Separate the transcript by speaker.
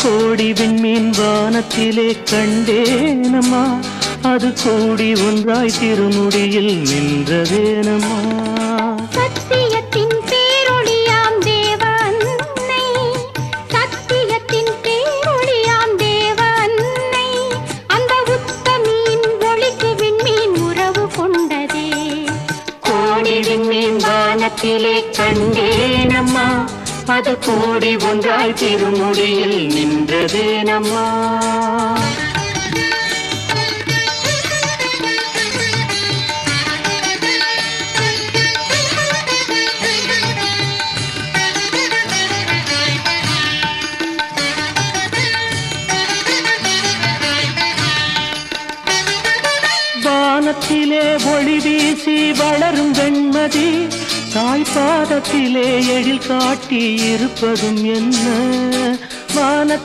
Speaker 1: கோடி விண்மீன் வானத்திலே கண்டேனம்மா, அது கூடி ஒன்றாய் திருமுடியில் நின்றதேனம்மா.
Speaker 2: சத்தியத்தின் பேரொளியாம் தேவ அன்னை, சத்தியத்தின் பேரொளியாம் தேவ அன்னை, அந்த உத்தமியின் ஒளிக்கு விண்மீன் உறவு கொண்டதே.
Speaker 1: கோடி விண்மீன் வானத்திலே கண்டேனம்மா, அது கூடி ஒன்றாய் திருமுடியில் நின்றதேனம்மா. வானத்திலே ஒளி வீசி வளரும் வெண்மதி, தாய்பாதத்திலே எழில் காட்டி இருப்பதும் என்ன? வான